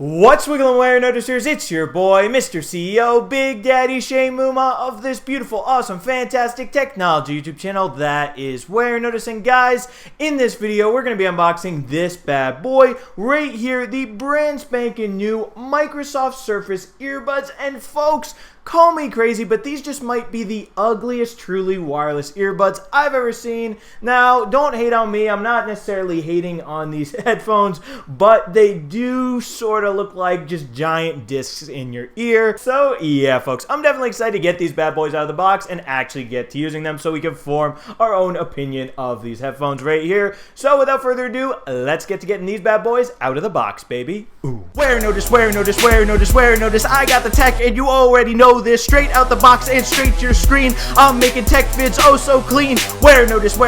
What's wiggling Warenoticers? It's your boy, Mr. CEO, Big Daddy Shane Mumma of this beautiful, awesome, fantastic technology YouTube channel that is Warenotice. And guys, in this video, we're going to be unboxing this bad boy right here, the brand spanking new Microsoft Surface Earbuds. And folks, call me crazy, but these just might be the ugliest truly wireless earbuds I've ever seen. Now, don't hate on me. I'm not necessarily hating on these headphones, but they do sort of look like just giant discs in your ear. So yeah, folks, I'm definitely excited to get these bad boys out of the box and actually get to using them so we can form our own opinion of these headphones right here. So without further ado, let's get to getting these bad boys out of the box, baby. Ooh. Warenotice. I got the tech and you already know this. Straight out the box and straight to your screen. I'm making tech vids oh so clean. Warenotice,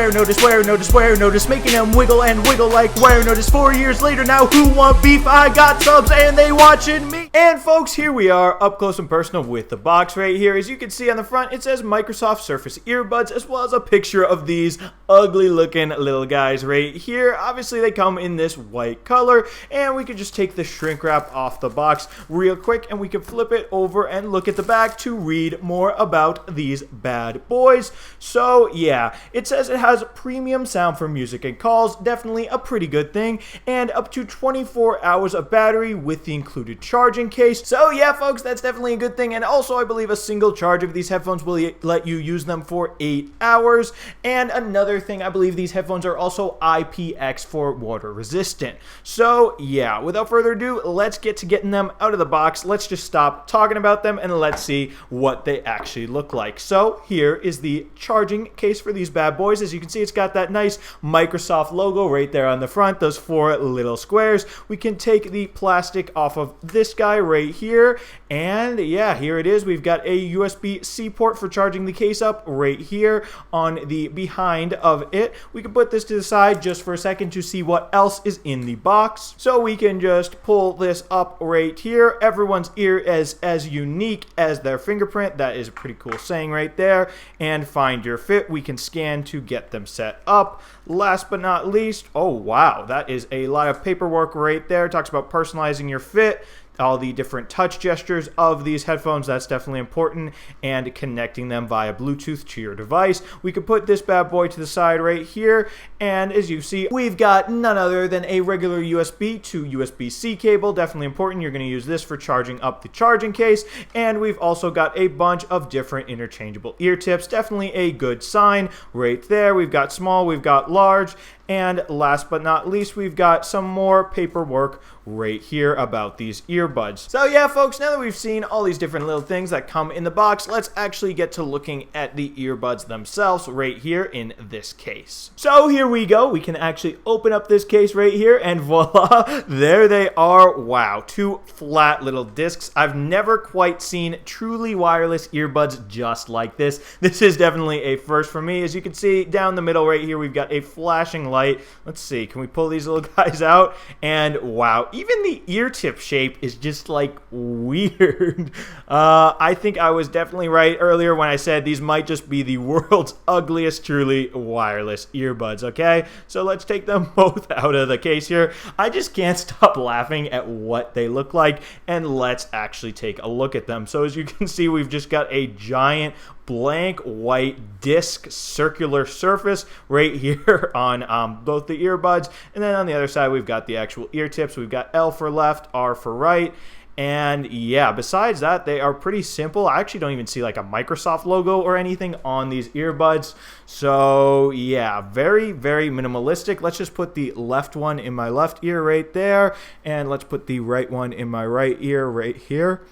making them wiggle and wiggle like Warenotice. 4 years later now, who want beef? I got subs and they watching me. And folks, here we are up close and personal with the box right here. As you can see on the front, it says Microsoft Surface Earbuds, as well as a picture of these ugly looking little guys right here. Obviously they come in this white color, and we can just take the shrink wrap off the box real quick and we can flip it over and look at the back to read more about these bad boys. So yeah, it says it has premium sound for music and calls, definitely a pretty good thing, and up to 24 hours of battery with the included charging case. So yeah, folks, that's definitely a good thing. And also, I believe a single charge of these headphones will let you use them for 8 hours. And another thing, I believe these headphones are also IPX4 water resistant. So yeah, without further ado, let's get to getting them out of the box. Let's just stop talking about them and let's see what they actually look like. So here is the charging case for these bad boys. As you can see, it's got that nice Microsoft logo right there on the front, those 4 little squares. We can take the plastic off of this guy right here, and yeah, here it is. We've got a USB-C port for charging the case up right here on the behind of it. We can put this to the side just for a second to see what else is in the box. So we can just pull this up right here. Everyone's ear is as unique as their fingerprint. That is a pretty cool saying right there. And find your fit. We can scan to get them set up. Last but not least, oh wow, that is a lot of paperwork right there. It talks about personalizing your fit, all the different touch gestures of these headphones, that's definitely important, and connecting them via Bluetooth to your device. We could put this bad boy to the side right here, and as you see, we've got none other than a regular USB to USB-C cable, definitely important. You're going to use this for charging up the charging case, and we've also got a bunch of different interchangeable ear tips, definitely a good sign right there. We've got small, we've got large, and last but not least, we've got some more paperwork right here about these earbuds. So yeah, folks, now that we've seen all these different little things that come in the box, let's actually get to looking at the earbuds themselves right here in this case. So here we go. We can actually open up this case right here, and voila, there they are. Wow, 2 flat little discs. I've never quite seen truly wireless earbuds just like this. This is definitely a first for me. As you can see down the middle right here, we've got a flashing light. Let's see, can we pull these little guys out? And wow, even the ear tip shape is just like weird. I think I was definitely right earlier when I said these might just be the world's ugliest truly wireless earbuds, okay? So let's take them both out of the case here. I just can't stop laughing at what they look like, and let's actually take a look at them. So as you can see, we've just got a giant blank white disc circular surface right here on both the earbuds, and then on the other side we've got the actual ear tips. We've got L for left, R for right, and yeah, besides that, they are pretty simple. I actually don't even see like a Microsoft logo or anything on these earbuds. So yeah, very minimalistic. Let's just put the left one in my left ear right there, and let's put the right one in my right ear right here.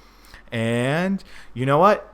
And you know what?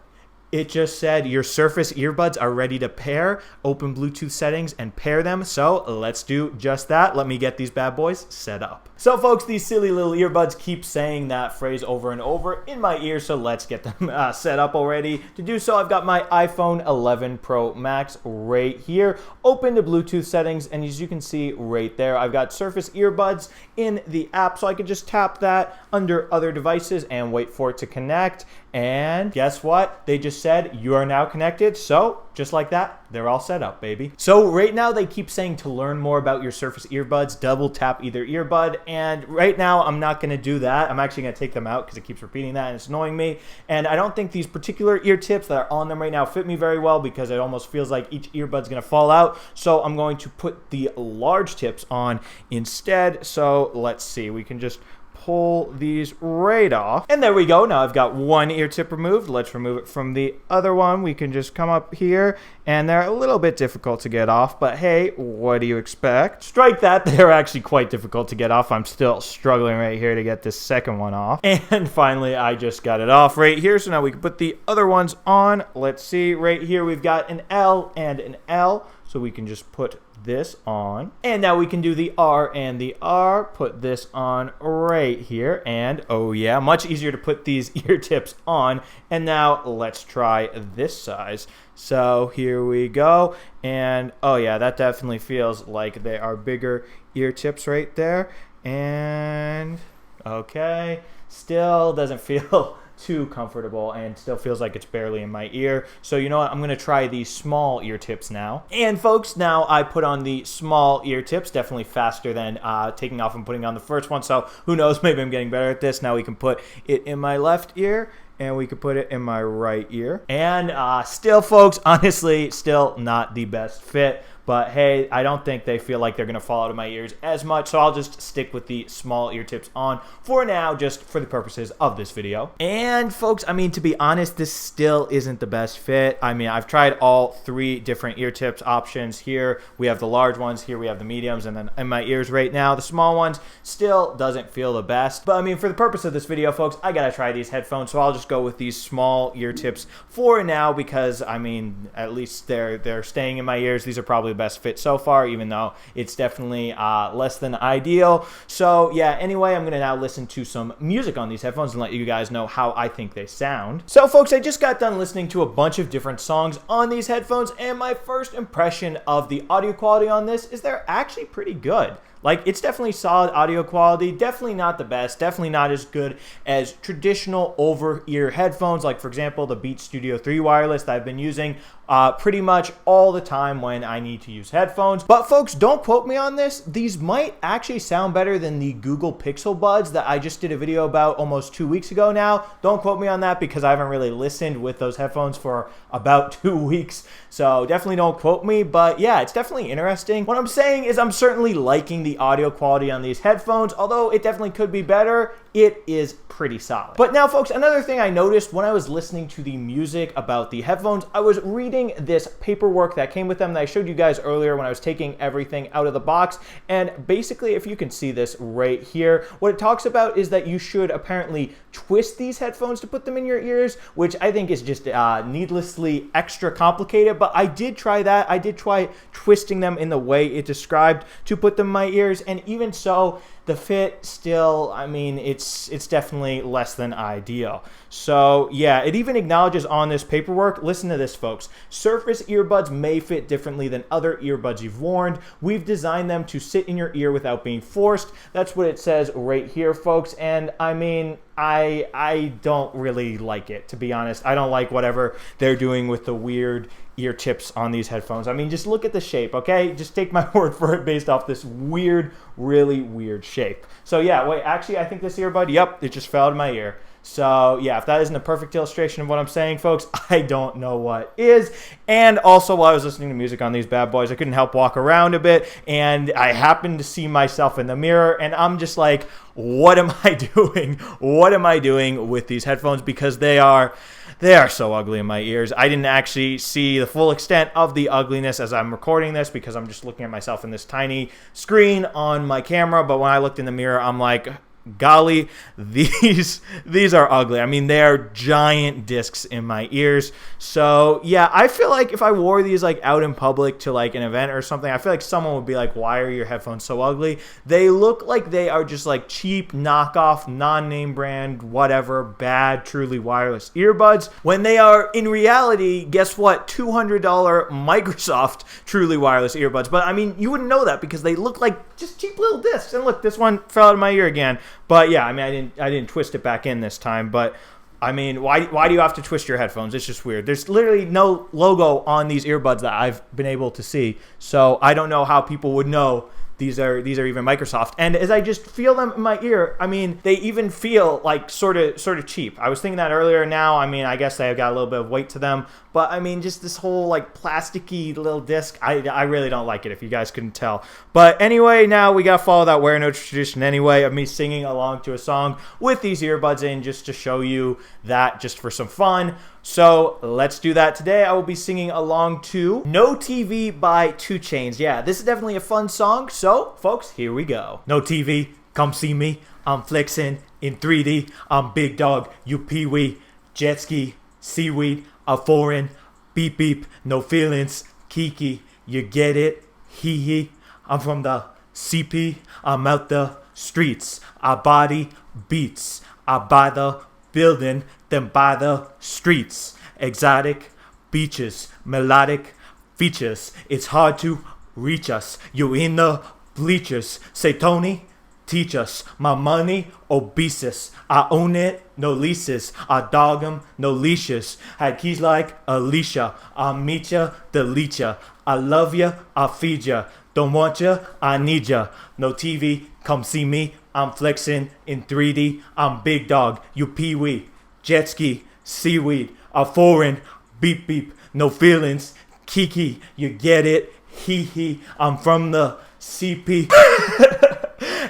It just said your Surface earbuds are ready to pair. Open Bluetooth settings and pair them. So let's do just that. Let me get these bad boys set up. So folks, these silly little earbuds keep saying that phrase over and over in my ear, so let's get them set up already. To do so, I've got my iPhone 11 Pro Max right here. Open the Bluetooth settings, and as you can see right there, I've got Surface earbuds in the app, so I can just tap that under other devices and wait for it to connect. And guess what? They just just said you are now connected. So just like that, they're all set up, baby. So right now they keep saying to learn more about your Surface earbuds, double tap either earbud. And right now I'm not going to do that. I'm actually going to take them out because it keeps repeating that and it's annoying me. And I don't think these particular ear tips that are on them right now fit me very well because it almost feels like each earbud's going to fall out. So I'm going to put the large tips on instead. So let's see, we can just pull these right off. And there we go. Now I've got one ear tip removed. Let's remove it from the other one. We can just come up here and they're a little bit difficult to get off, but hey, what do you expect? Strike that. They're actually quite difficult to get off. I'm still struggling right here to get this second one off. And finally, I just got it off right here. So now we can put the other ones on. Let's see right here. We've got an L and an L. So we can just put this on. And now we can do the R and the R. Put this on right here. And oh yeah, much easier to put these ear tips on. And now let's try this size. So here we go. And oh yeah, that definitely feels like they are bigger ear tips right there. And okay, still doesn't feel too comfortable and still feels like it's barely in my ear. So you know what, I'm gonna try these small ear tips now. And folks, now I put on the small ear tips, definitely faster than taking off and putting on the first one. So who knows, maybe I'm getting better at this. Now we can put it in my left ear and we could put it in my right ear. And still folks, honestly, still not the best fit. But hey, I don't think they feel like they're going to fall out of my ears as much, so I'll just stick with the small ear tips on for now, just for the purposes of this video. And folks, I mean, to be honest, this still isn't the best fit. I mean, I've tried all three different ear tips options here. We have the large ones, here we have the mediums, and then in my ears right now, the small ones still doesn't feel the best. But I mean, for the purpose of this video, folks, I got to try these headphones, so I'll just go with these small ear tips for now because, I mean, at least they're staying in my ears. These are probably best fit so far, even though it's definitely less than ideal. So yeah, anyway, I'm gonna now listen to some music on these headphones and let you guys know how I think they sound. So folks, I just got done listening to a bunch of different songs on these headphones, and my first impression of the audio quality on this is they're actually pretty good. Like, it's definitely solid audio quality, definitely not the best, definitely not as good as traditional over-ear headphones, like, for example, the Beats Studio 3 wireless that I've been using pretty much all the time when I need to use headphones. But folks, don't quote me on this. These might actually sound better than the Google Pixel Buds that I just did a video about almost 2 weeks ago now. Don't quote me on that because I haven't really listened with those headphones for about 2 weeks. So definitely don't quote me, but yeah, it's definitely interesting. What I'm saying is I'm certainly liking the audio quality on these headphones, although it definitely could be better. It is pretty solid. But now folks, another thing I noticed when I was listening to the music about the headphones, I was reading this paperwork that came with them that I showed you guys earlier when I was taking everything out of the box. And basically, if you can see this right here, what it talks about is that you should apparently twist these headphones to put them in your ears, which I think is just needlessly extra complicated. But I did try that. I did try twisting them in the way it described to put them in my ears, and even so, the fit still, I mean, it's definitely less than ideal. So yeah, it even acknowledges on this paperwork, listen to this folks, Surface earbuds may fit differently than other earbuds you've worn. We've designed them to sit in your ear without being forced. That's what it says right here, folks. And I mean, I don't really like it, to be honest. I don't like whatever they're doing with the weird ear tips on these headphones. I mean, just look at the shape, okay? Just take my word for it based off this weird, really weird shape. So yeah, wait, actually, I think this earbud, yep, it just fell out of my ear. So yeah, if that isn't a perfect illustration of what I'm saying, folks, I don't know what is. And also, while I was listening to music on these bad boys, I couldn't help walk around a bit, and I happened to see myself in the mirror, and I'm just like, what am I doing? What am I doing with these headphones? Because they are so ugly in my ears. I didn't actually see the full extent of the ugliness as I'm recording this because I'm just looking at myself in this tiny screen on my camera. But when I looked in the mirror, I'm like, golly, these are ugly. I mean, they are giant discs in my ears. So yeah, I feel like if I wore these like out in public to like an event or something, I feel like someone would be like, why are your headphones so ugly? They look like they are just like cheap knockoff, non-name brand, whatever, bad, truly wireless earbuds, when they are in reality, guess what, $200 Microsoft truly wireless earbuds. But I mean, you wouldn't know that because they look like just cheap little discs. And look, this one fell out of my ear again. But yeah, I mean, I didn't twist it back in this time. But I mean, why do you have to twist your headphones? It's just weird. There's literally no logo on these earbuds that I've been able to see. So I don't know how people would know these are even Microsoft. And as I just feel them in my ear, I mean, they even feel like sort of cheap. I was thinking that earlier. Now, I mean, I guess they've got a little bit of weight to them. But I mean, just this whole like plasticky little disc, I really don't like it, if you guys couldn't tell. But anyway, now we gotta follow that Warenotice tradition anyway of me singing along to a song with these earbuds in, just to show you that, just for some fun. So let's do that today. I will be singing along to No TV by 2 Chainz. Yeah, this is definitely a fun song. So folks, here we go. No TV, come see me. I'm flexing in 3D. I'm big dog, you pee-wee. Jet ski, seaweed, a foreign. Beep beep, no feelings. Kiki, you get it? Hee hee. I'm from the CP. I'm out the streets. Our body beats. I buy the building, then by the streets. Exotic beaches, melodic features. It's hard to reach us. You in the bleachers. Say, Tony, teach us. My money, obesus. I own it, no leases. I dog 'em, no leashes. Had keys like Alicia. I'll meet ya, delete ya. I love ya, I'll feed ya. Don't want ya, I need ya. No TV, come see me. I'm flexing in 3D. I'm big dog, you pee-wee. Jet ski, seaweed, a foreign. Beep beep, no feelings. Kiki, you get it? Hee hee. I'm from the CP.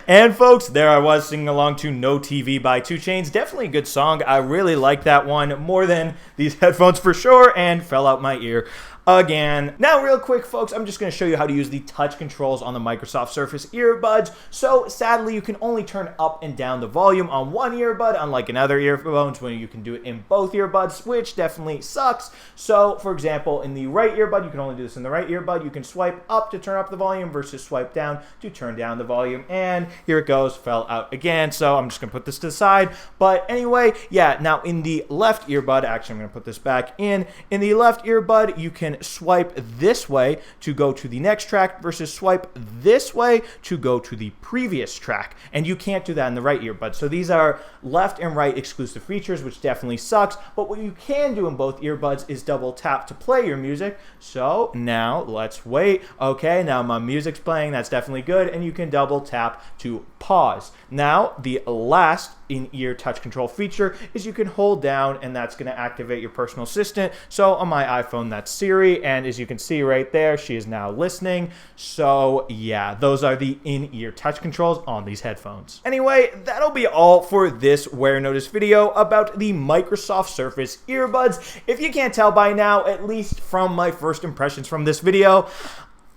And folks, there I was singing along to No TV by 2 Chainz. Definitely a good song. I really like that one more than these headphones for sure, and fell out my ear again. Now real quick folks, I'm just going to show you how to use the touch controls on the Microsoft Surface Earbuds. So sadly you can only turn up and down the volume on one earbud, unlike in other earphones when you can do it in both earbuds, which definitely sucks. So for example, in the right earbud, you can only do this in the right earbud. You can swipe up to turn up the volume versus swipe down to turn down the volume. And here it goes, fell out again. So I'm just going to put this to the side. But anyway, yeah, now in the left earbud, actually I'm going to put this back in. In the left earbud, you can swipe this way to go to the next track versus swipe this way to go to the previous track. And you can't do that in the right earbud. So these are left and right exclusive features, which definitely sucks. But what you can do in both earbuds is double tap to play your music. So now let's wait. Okay, now my music's playing. That's definitely good. And you can double tap to pause. Now the last in-ear touch control feature is you can hold down, and that's going to activate your personal assistant. So on my iPhone, that's Siri, and as you can see right there, she is now listening. So yeah, those are the in-ear touch controls on these headphones. Anyway, that'll be all for this Warenotice video about the Microsoft Surface Earbuds. If you can't tell by now, at least from my first impressions from this video,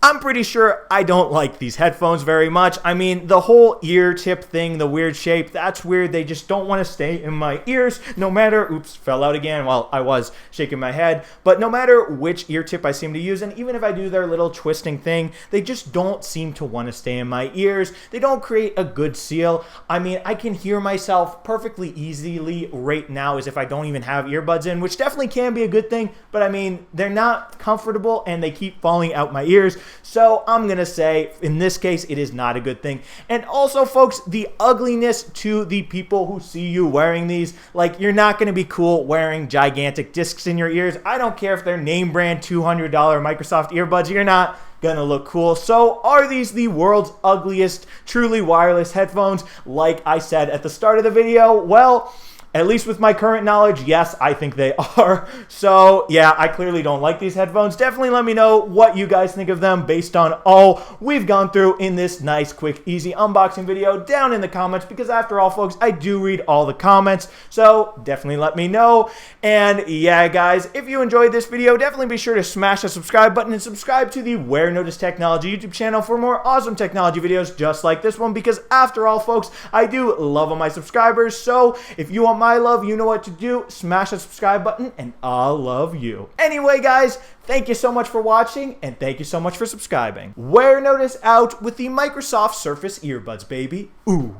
I'm pretty sure I don't like these headphones very much. I mean, the whole ear tip thing, the weird shape, that's weird. They just don't want to stay in my ears no matter, oops, fell out again while I was shaking my head. But no matter which ear tip I seem to use, and even if I do their little twisting thing, they just don't seem to want to stay in my ears. They don't create a good seal. I mean, I can hear myself perfectly easily right now as if I don't even have earbuds in, which definitely can be a good thing. But I mean, they're not comfortable and they keep falling out my ears. So I'm going to say, in this case, it is not a good thing. And also, folks, the ugliness to the people who see you wearing these, like, you're not going to be cool wearing gigantic discs in your ears. I don't care if they're name brand $200 Microsoft earbuds. You're not gonna look cool. So are these the world's ugliest truly wireless headphones? Like I said at the start of the video, well, at least with my current knowledge, yes, I think they are. So yeah, I clearly don't like these headphones. Definitely let me know what you guys think of them based on all we've gone through in this nice, quick, easy unboxing video down in the comments, because after all, folks, I do read all the comments. So definitely let me know. And yeah, guys, if you enjoyed this video, definitely be sure to smash the subscribe button and subscribe to the Warenotice Technology YouTube channel for more awesome technology videos just like this one, because after all, folks, I do love all my subscribers. So if you want my love, you know what to do. Smash the subscribe button and I'll love you. Anyway, guys, thank you so much for watching and thank you so much for subscribing. Warenotice out with the Microsoft Surface Earbuds, baby. Ooh.